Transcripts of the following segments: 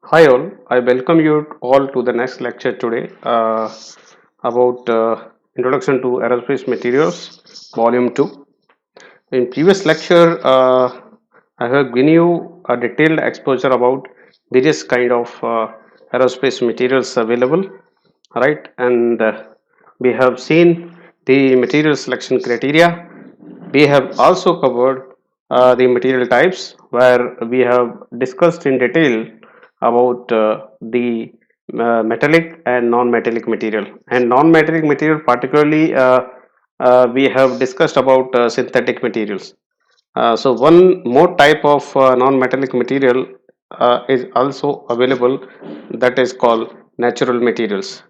Hi all, I welcome you all to the next lecture today about Introduction to Aerospace Materials, Volume 2. In previous lecture, I have given you a detailed exposure about various kind of aerospace materials available, right? And we have seen the material selection criteria. We have also covered the material types where we have discussed in detail about the metallic and non-metallic material. And non-metallic material particularly we have discussed about synthetic materials. So one more type of non-metallic material is also available, that is called natural materials.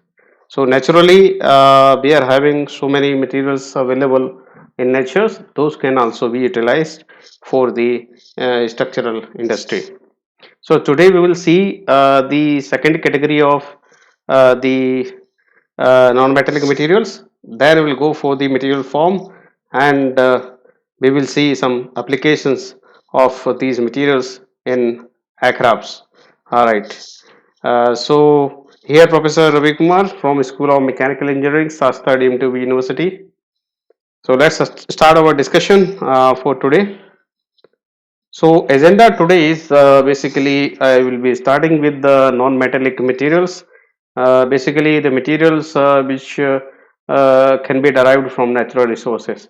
So naturally, we are having so many materials available in nature. Those can also be utilized for the structural industry. So today we will see the second category of the non-metallic materials. There we will go for the material form, and we will see some applications of these materials in aircrafts. All right. So here Professor Ravi Kumar from School of Mechanical Engineering, Shastra DMTV University. So let's start our discussion for today. So agenda today is basically I will be starting with the non-metallic materials. Basically the materials which can be derived from natural resources.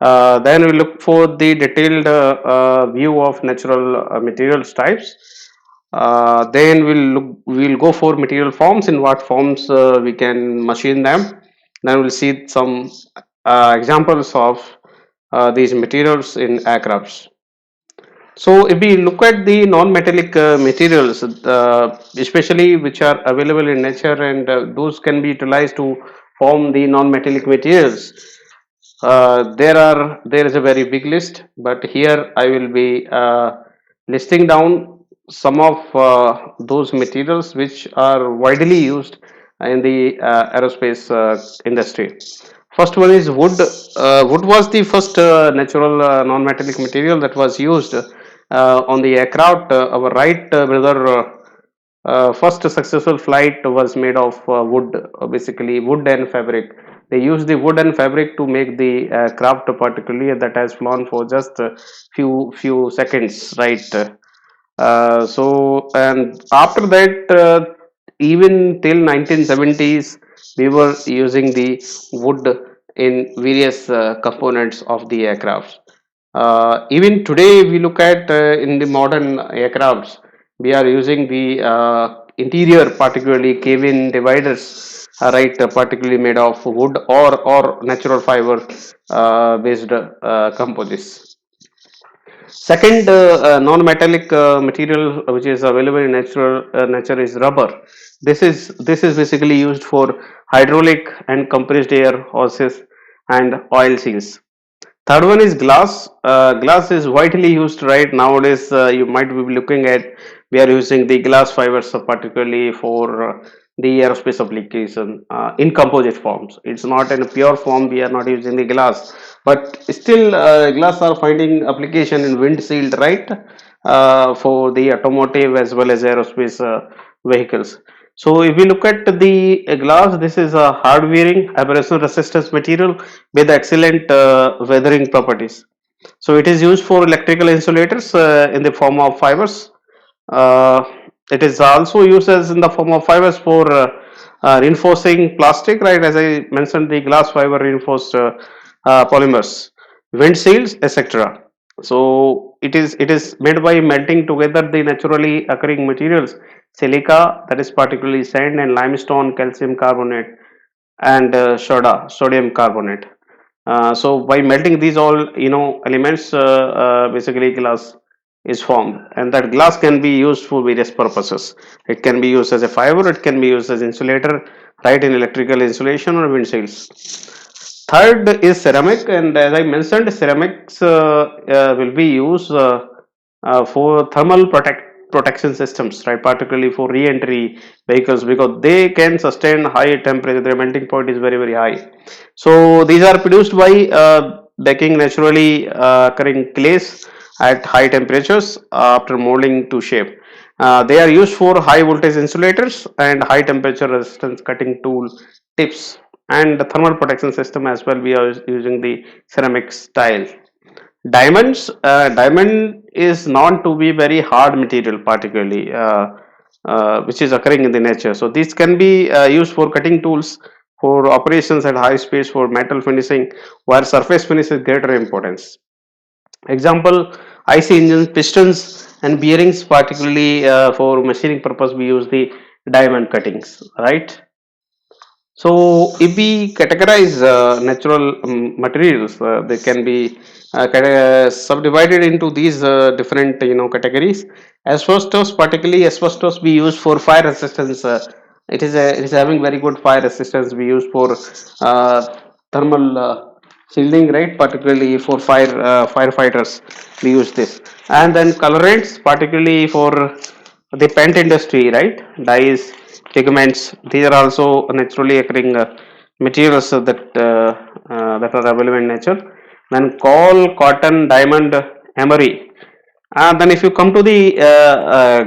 Then we look for the detailed view of natural materials types. Then we'll go for material forms, in what forms we can machine them. Then we'll see some examples of these materials in aircrafts. So if we look at the non-metallic materials, especially which are available in nature, and those can be utilized to form the non-metallic materials, there is a very big list, but here I will be listing down some of those materials which are widely used in the aerospace industry. First one is wood. Wood was the first natural non-metallic material that was used on the aircraft. Our Wright brother first successful flight was made of wood, basically wood and fabric. They used the wood and fabric to make the craft, particularly that has flown for just a few seconds, right? So and after that, even till 1970s, we were using the wood in various components of the aircraft. Even today, we look at in the modern aircrafts, we are using the interior, particularly cabin dividers, right, particularly made of wood or natural fiber based composites. Second non-metallic material which is available in natural nature is rubber. This is basically used for hydraulic and compressed air hoses and oil seals. Third one is glass. Glass is widely used right nowadays. You might be looking at, we are using the glass fibers particularly for the aerospace application in composite forms. It's not in a pure form. We are not using the glass, but still glass are finding application in windshield, right? For the automotive as well as aerospace vehicles. So if we look at the glass, this is a hard wearing abrasion resistance material with excellent weathering properties. So it is used for electrical insulators in the form of fibers. Uh, it is also used as in the form of fibers for reinforcing plastic, right? As I mentioned, the glass fiber reinforced polymers, wind seals, etc. So it is made by melting together the naturally occurring materials, silica, that is particularly sand, and limestone, calcium carbonate, and soda, sodium carbonate. So by melting these all elements, basically glass is formed, and that glass can be used for various purposes. It can be used as a fiber, it can be used as insulator, right, in electrical insulation or windshields. Third is ceramic, and as I mentioned, ceramics will be used for thermal protection systems, right? Particularly for re-entry vehicles, because they can sustain high temperature. Their melting point is very high. So these are produced by baking naturally occurring clays, at high temperatures after molding to shape. They are used for high voltage insulators and high temperature resistance cutting tool tips, and the thermal protection system as well. We are using the ceramic style. Diamond is known to be very hard material, particularly which is occurring in the nature. So these can be used for cutting tools, for operations at high speeds, for metal finishing, where surface finish is greater importance. Example: IC engines, pistons, and bearings. Particularly for machining purpose, we use the diamond cuttings, right? So, if we categorize natural materials, they can be subdivided into these different, categories. Asbestos, particularly asbestos, we use for fire resistance. It is having very good fire resistance. We use for thermal shielding, right? Particularly for firefighters, we use this. And then colorants, particularly for the paint industry, right? Dyes, pigments, these are also naturally occurring materials that are available in nature. Then coal, cotton, diamond, emery. Then if you come to the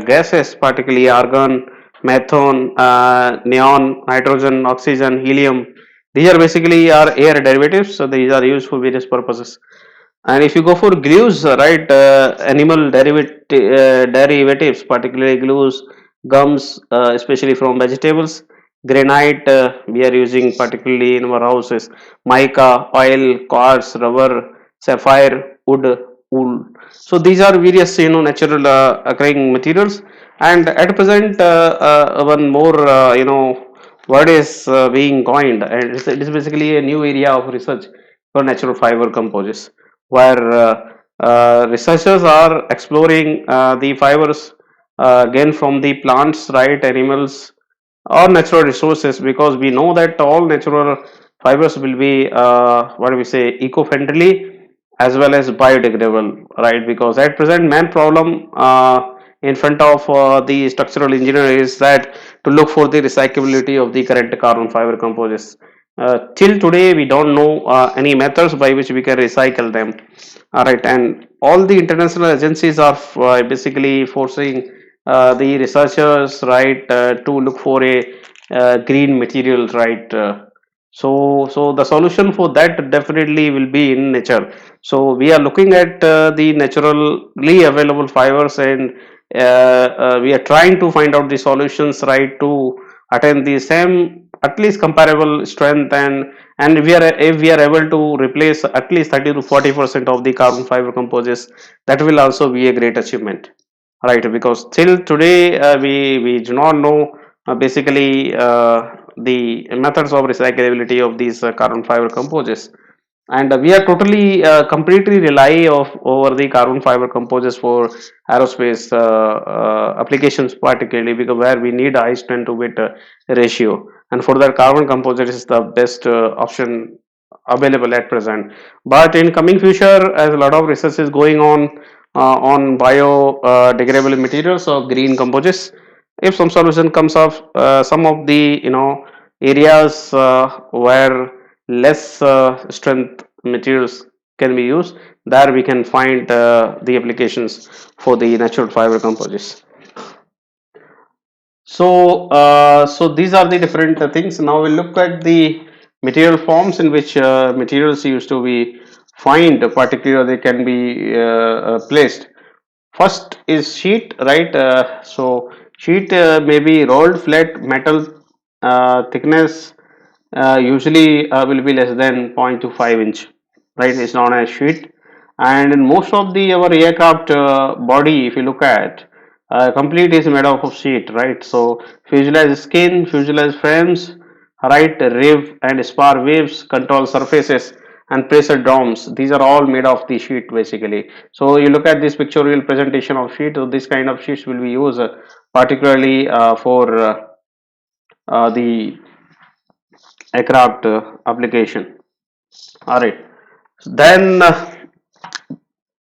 gases, particularly argon, methane, neon, nitrogen, oxygen, helium, these are basically are air derivatives. So these are used for various purposes. And if you go for glues, right, animal derivatives, particularly glues, gums, especially from vegetables, granite, we are using particularly in our houses, mica, oil, quartz, rubber, sapphire, wood, wool. So these are various, natural occurring materials. And at present, one more, word is being coined, and it is basically a new area of research for natural fiber composites, where researchers are exploring the fibers gained from the plants, right, animals, or natural resources, because we know that all natural fibers will be what do we say, eco-friendly as well as biodegradable, right? Because at present, main problem in front of the structural engineer is that to look for the recyclability of the current carbon fiber composites. Till today, we don't know any methods by which we can recycle them. All right, and all the international agencies are basically forcing the researchers, right, to look for a green material, right. So the solution for that definitely will be in nature. So we are looking at the naturally available fibers, and we are trying to find out the solutions, right, to attain the same, at least comparable strength, and we are, if we are able to replace at least 30 to 40% of the carbon fiber composites, that will also be a great achievement, right? Because till today, we do not know basically the methods of recyclability of these carbon fiber composites. And we are totally completely rely of over the carbon fiber composites for aerospace applications, particularly because where we need a high strength to weight ratio, and for that, carbon composite is the best option available at present. But in coming future, as a lot of research is going on biodegradable materials or green composites, if some solution comes of some of the, areas where less strength materials can be used, there we can find the applications for the natural fiber composites. So these are the different things. Now we'll look at the material forms in which materials used to be find, particularly they can be placed. First is sheet, right? So sheet may be rolled flat metal, thickness usually will be less than 0.25 inch, right? It's known as sheet. And in most of the our aircraft body, if you look at, complete is made up of sheet, right? So fuselage skin, fuselage frames, right, rib and spar waves, control surfaces, and pressure domes, these are all made of the sheet basically. So you look at this pictorial presentation of sheet. So this kind of sheets will be used particularly for the aircraft application. All right. Then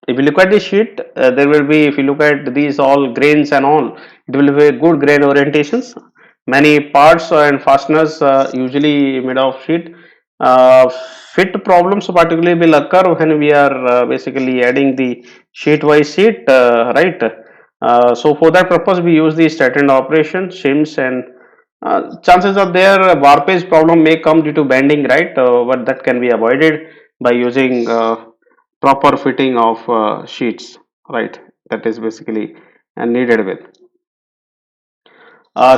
if you look at the sheet, there will be, if you look at these all grains and all, it will be good grain orientations. Many parts and fasteners usually made of sheet. Uh, Fit problems particularly will occur when we are basically adding the sheet by sheet, right? So for that purpose, we use the straightened operation, shims, and chances are there warpage problem may come due to bending, right? But that can be avoided by using proper fitting of sheets, right? That is basically needed with.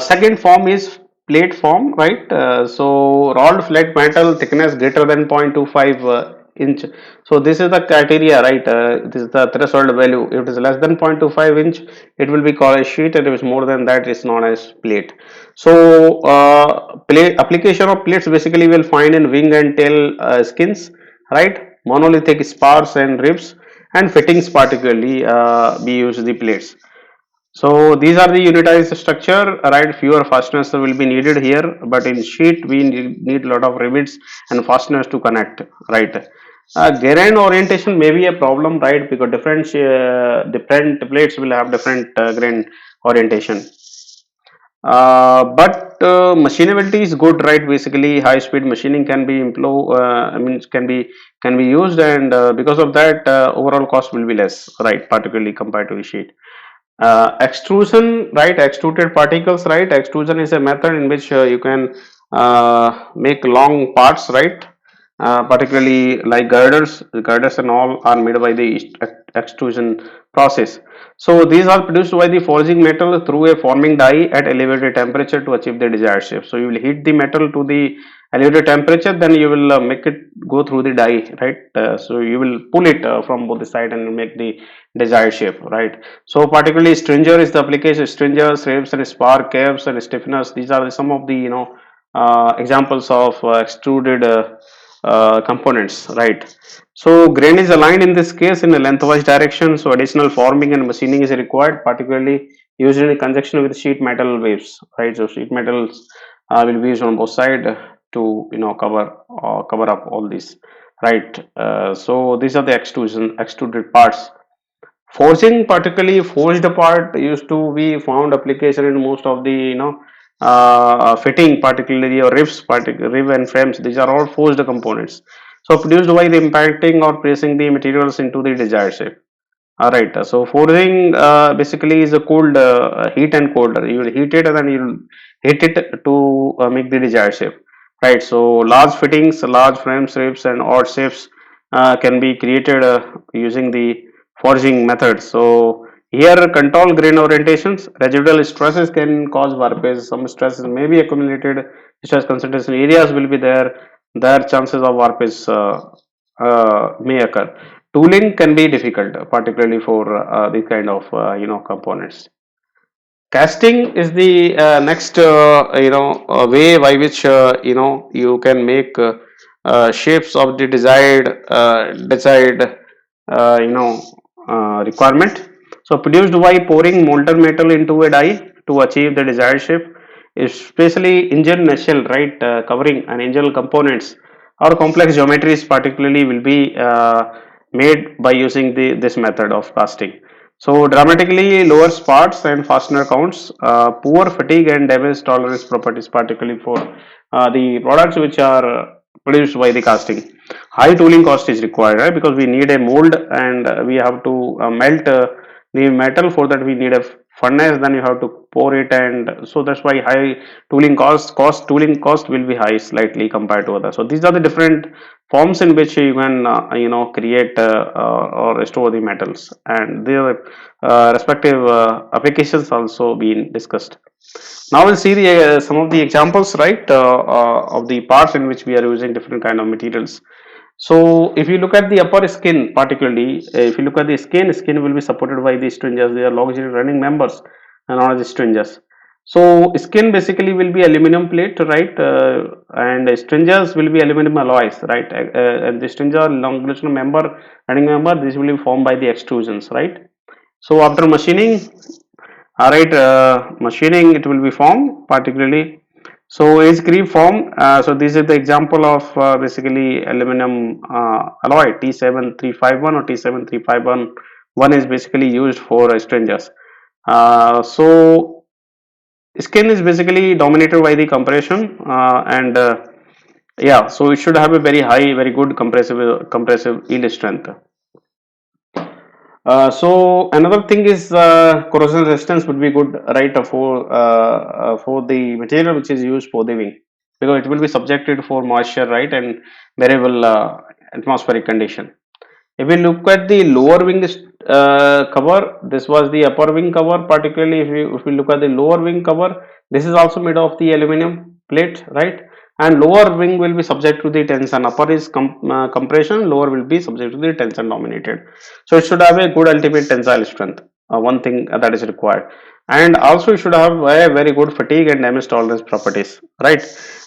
Second form is plate form, right? So rolled flat metal thickness greater than 0.25 inch. So this is the criteria, right? This is the threshold value. If it is less than 0.25 inch, it will be called a sheet, and if it's more than that, it's known as plate. So plate application of plates basically will find in wing and tail skins, right? Monolithic spars and ribs and fittings particularly we use the plates. So these are the unitized structure, right? Fewer fasteners will be needed here, but in sheet we need a lot of rivets and fasteners to connect, right? Grain orientation may be a problem, right? Because different plates will have different grain orientation. But machinability is good, right? Basically, high speed machining can be I mean, can be used, and because of that, overall cost will be less, right? Particularly compared to the sheet. Extrusion, right? Extruded particles, right? Extrusion is a method in which you can make long parts, right? Particularly like girders and all are made by the extrusion process. So these are produced by the forging metal through a forming die at elevated temperature to achieve the desired shape. So you will heat the metal to the elevated temperature, then you will make it go through the die, right? So you will pull it from both the side and make the desired shape, right? So particularly stringer is the application. Stringers, ribs, and spar caves and stiffeners. These are some of the examples of extruded components, right? So grain is aligned in this case in a lengthwise direction. So additional forming and machining is required, particularly used in conjunction with sheet metal waves, right? So sheet metals will be used on both sides to cover up all these, right? So these are the extruded parts. Forging, particularly forged part, used to be found application in most of the fitting, particularly or rib and frames. These are all forged components. So produced by the impacting or pressing the materials into the desired shape. All right. So forging basically is a cold heat and colder. You will heat it and then you will heat it to make the desired shape. Right. So large fittings, large frames, ribs, and odd shapes can be created using the forging method. So here control grain orientations, residual stresses can cause warpage. Some stresses may be accumulated. Stress concentration areas will be there. There chances of warpage may occur. Tooling can be difficult, particularly for these kind of components. Casting is the next way by which you can make shapes of the desired requirement. So produced by pouring molten metal into a die to achieve the desired shape, especially engine nacelle, right, covering and engine components or complex geometries particularly will be made by using this method of casting. So dramatically lower parts and fastener counts, poor fatigue and damage tolerance properties, particularly for the products which are produced by the casting. High tooling cost is required, right? Because we need a mold and we have to melt the metal. For that we need a furnace. Then you have to pour it, and so that's why high tooling cost will be high slightly compared to others. So these are the different forms in which you can create or store the metals, and their respective applications also being discussed. Now we'll see the some of the examples, right, of the parts in which we are using different kind of materials. So if you look at the upper skin, particularly if you look at the skin will be supported by the stringers. They are longitudinal running members and not the stringers. So skin basically will be aluminum plate, right, and stringers will be aluminum alloys, right, and the stringer longitudinal member, running member, this will be formed by the extrusions, right. So after machining, all right, machining it will be formed particularly. So is creep form. So this is the example of basically aluminum alloy T7351 or T7351. One is basically used for strangers. So skin is basically dominated by the compression and yeah, so it should have a very high, very good compressive yield strength. So another thing is corrosion resistance would be good, right, for the material which is used for the wing, because it will be subjected for moisture, right, and variable atmospheric condition. If we look at the lower wing cover, this was the upper wing cover. Particularly, if we look at the lower wing cover, this is also made of the aluminum plate, right? And lower wing will be subject to the tension. Upper is compression, lower will be subject to the tension dominated. So it should have a good ultimate tensile strength. One thing that is required, and also it should have a very good fatigue and damage tolerance properties, right?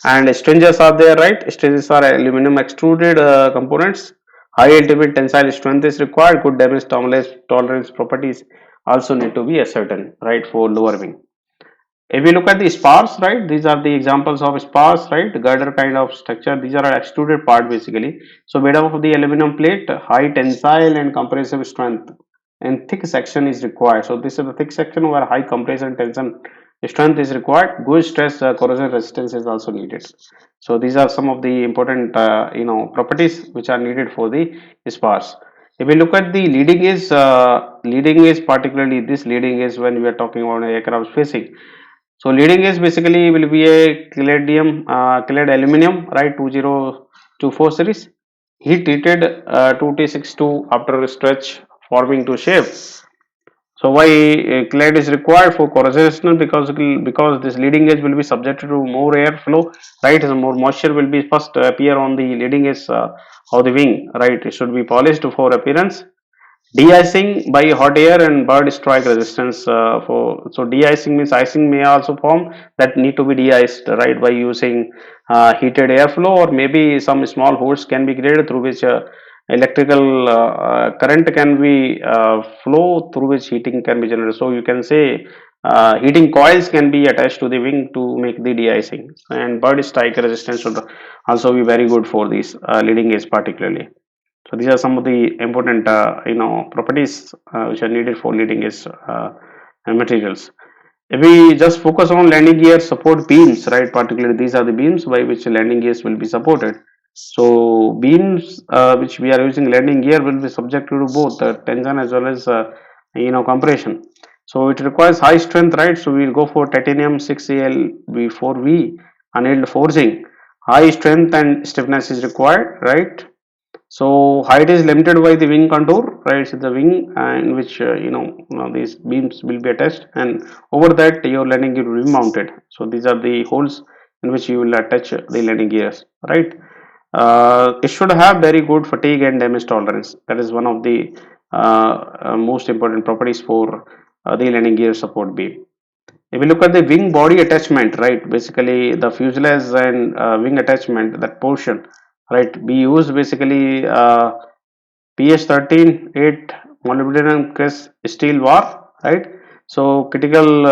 And stringes are there, right? Stringes are aluminum extruded components. High ultimate tensile strength is required. Good damage tolerance properties also need to be ascertained, right, for lower wing. If we look at the spars, right, these are the examples of spars, right, girder kind of structure. These are extruded part basically. So made up of the aluminum plate, high tensile and compressive strength, and thick section is required. So this is the thick section where high compression tension strength is required. Good stress corrosion resistance is also needed. So these are some of the important properties which are needed for the spars. If we look at the leading edge, particularly this leading edge when we are talking about aircraft spacing. So leading edge basically will be a clad aluminum, right, 2024 series, heat treated 2T62 after stretch forming to shape. So why clad is required for corrosion, because this leading edge will be subjected to more airflow, right? So more moisture will be first appear on the leading edge of the wing, right? It should be polished for appearance. De-icing by hot air and bird strike resistance so de-icing means icing may also form that need to be de-iced, right, by using heated airflow, or maybe some small holes can be created through which electrical current can be flow through which heating can be generated. So you can say heating coils can be attached to the wing to make the de-icing, and bird strike resistance should also be very good for this leading edge particularly. So these are some of the important properties which are needed for leading edge materials. If we just focus on landing gear support beams, right? Particularly these are the beams by which landing gears will be supported. So beams which we are using landing gear will be subject to both tension as well as compression. So it requires high strength, right? So we'll go for titanium 6Al V4V annealed forging. High strength and stiffness is required, right? So height is limited by the wing contour, right? So the wing in which these beams will be attached, and over that your landing gear will be mounted. So these are the holes in which you will attach the landing gears, right? It should have very good fatigue and damage tolerance. That is one of the most important properties for the landing gear support beam. If we look at the wing body attachment, right, basically the fuselage and wing attachment, that portion, right, we use basically PS13 8 molybdenum crest steel bar, right. So critical,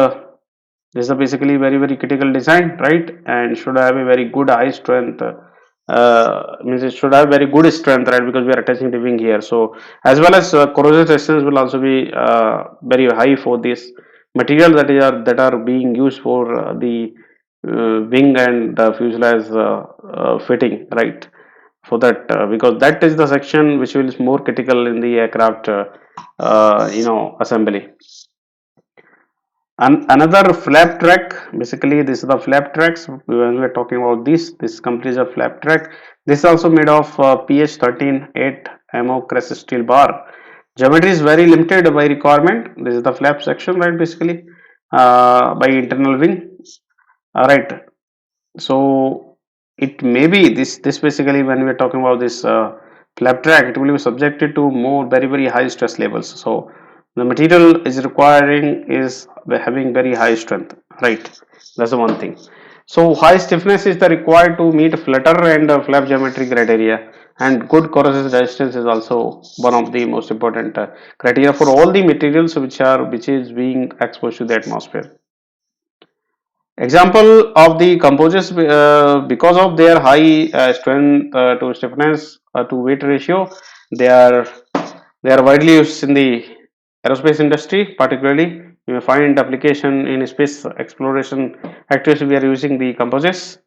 this is a basically very critical design, right, and should have a very good high strength. Means it should have very good strength, right, because we are attaching the wing here. So as well as corrosion resistance will also be very high for this material that are being used for the wing and fuselage fitting, right, for that because that is the section which is more critical in the aircraft assembly. And another flap track, basically this is the flap tracks when we are talking about this complete a flap track. This is also made of PH13 8 ammo crest steel bar. Geometry is very limited by requirement. This is the flap section, right, basically by internal wing. All right. So it may be this basically when we are talking about this flap track, it will be subjected to more very high stress levels. So the material is requiring is having very high strength, right? That's the one thing. So high stiffness is the required to meet flutter and flap geometry criteria, and good corrosion resistance is also one of the most important criteria for all the materials which is being exposed to the atmosphere. Example of the composites because of their high strength to stiffness to weight ratio, they are they are widely used in the aerospace industry. Particularly, you may find application in space exploration activities. We are using the composites.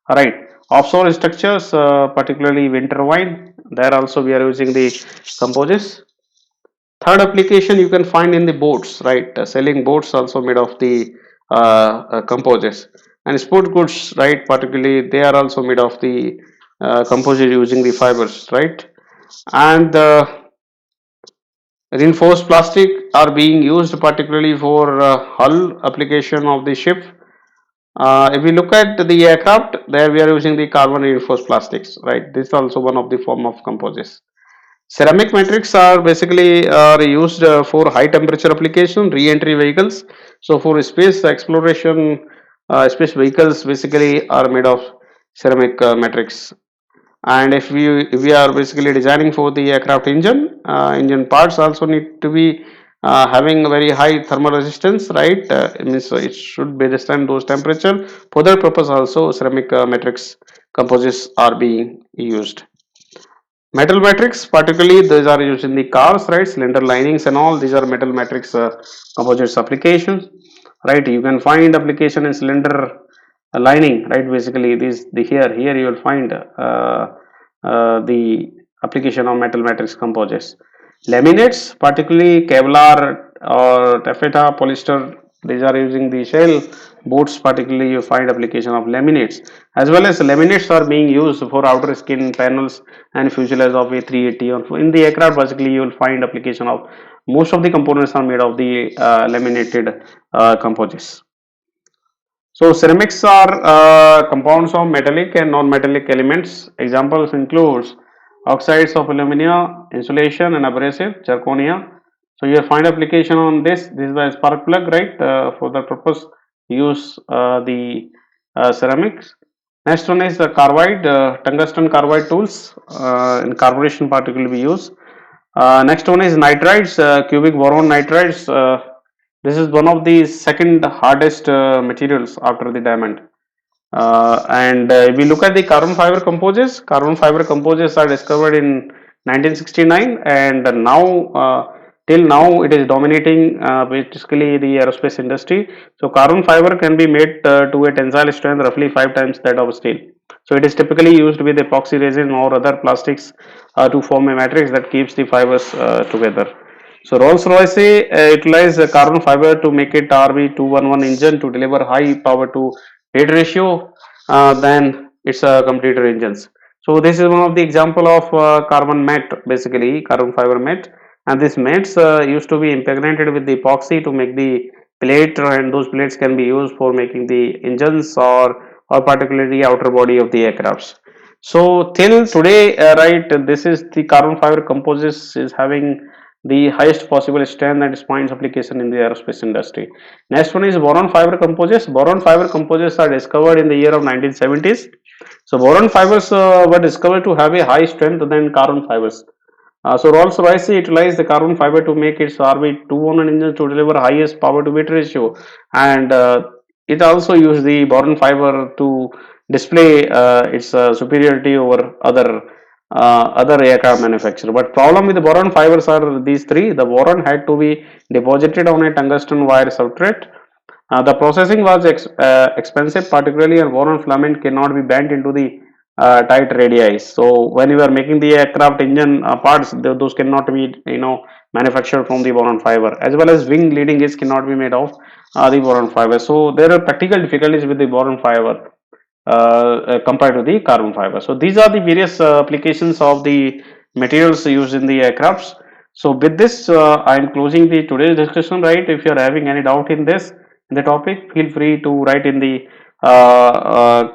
All right, offshore structures, particularly wind turbine. There also we are using the composites. Third application you can find in the boats, right? Selling boats also made of the composites, and sport goods, right? Particularly, they are also made of the composite using the fibers, right? And reinforced plastic are being used particularly for hull application of the ship. If we look at the aircraft, there we are using the carbon reinforced plastics, right? This is also one of the form of composites. Ceramic matrix are basically are used for high temperature application, re-entry vehicles. So for space exploration, space vehicles basically are made of ceramic matrix. And if we are basically designing for the aircraft engine, engine parts also need to be having a very high thermal resistance, right? It means it should be withstand those temperature. For that purpose, also ceramic matrix composites are being used. Metal matrix, particularly these are used in the cars, right? Cylinder linings and all. These are metal matrix composites applications, right? You can find application in cylinder lining, right? Basically, this the here you will find the application of metal matrix composites. Laminates, particularly Kevlar or taffeta, polyester, these are using the shell boats. Particularly, you find application of laminates, as well as laminates are being used for outer skin panels and fuselage of A380. Or in the aircraft, basically, you will find application of most of the components are made of the laminated composites. So ceramics are compounds of metallic and non-metallic elements. Examples includes oxides of alumina, insulation and abrasive, zirconia. So you find application on this. This is the spark plug, right? For the purpose, use the ceramics. Next one is the carbide, tungsten carbide tools in carburation particularly we use. Next one is nitrides, cubic boron nitrides. This is one of the second hardest materials after the diamond. And if we look at the carbon fiber composites are discovered in 1969, and now till now it is dominating basically the aerospace industry. So carbon fiber can be made to a tensile strength roughly 5 times that of steel. So it is typically used with epoxy resin or other plastics to form a matrix that keeps the fibers together. So Rolls-Royce utilized carbon fiber to make it RB211 engine to deliver high power to weight ratio than its competitor engines. So this is one of the example of carbon mat, basically carbon fiber mat, and these mats used to be impregnated with the epoxy to make the plate, and those plates can be used for making the engines or particularly outer body of the aircrafts. So till today, right, this is the carbon fiber composites is having the highest possible strength and spines application in the aerospace industry. Next one is boron fiber composites. Boron fiber composites are discovered in the year of 1970s. So boron fibers were discovered to have a high strength than carbon fibers. So Rolls-Royce utilized the carbon fiber to make its RB211 engine to deliver highest power to weight ratio, and it also used the boron fiber to display its superiority over other aircraft manufacturer. But problem with the boron fibers are these three. The boron had to be deposited on a tungsten wire substrate. The processing was expensive, particularly, and boron filament cannot be bent into the tight radii. So when you are making the aircraft engine parts, those cannot be manufactured from the boron fiber, as well as wing leading edge cannot be made of the boron fiber. So there are practical difficulties with the boron fiber compared to the carbon fiber. So these are the various applications of the materials used in the aircrafts. So with this, I am closing the today's discussion. Right? If you are having any doubt in this in the topic, feel free to write in the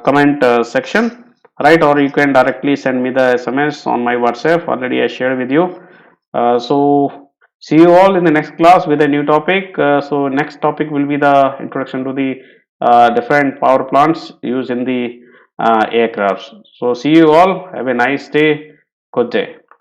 comment section. Right, or you can directly send me the SMS on my WhatsApp. Already I shared with you. So see you all in the next class with a new topic. So next topic will be the introduction to the different power plants used in the aircrafts. So see you all. Have a nice day. Good day.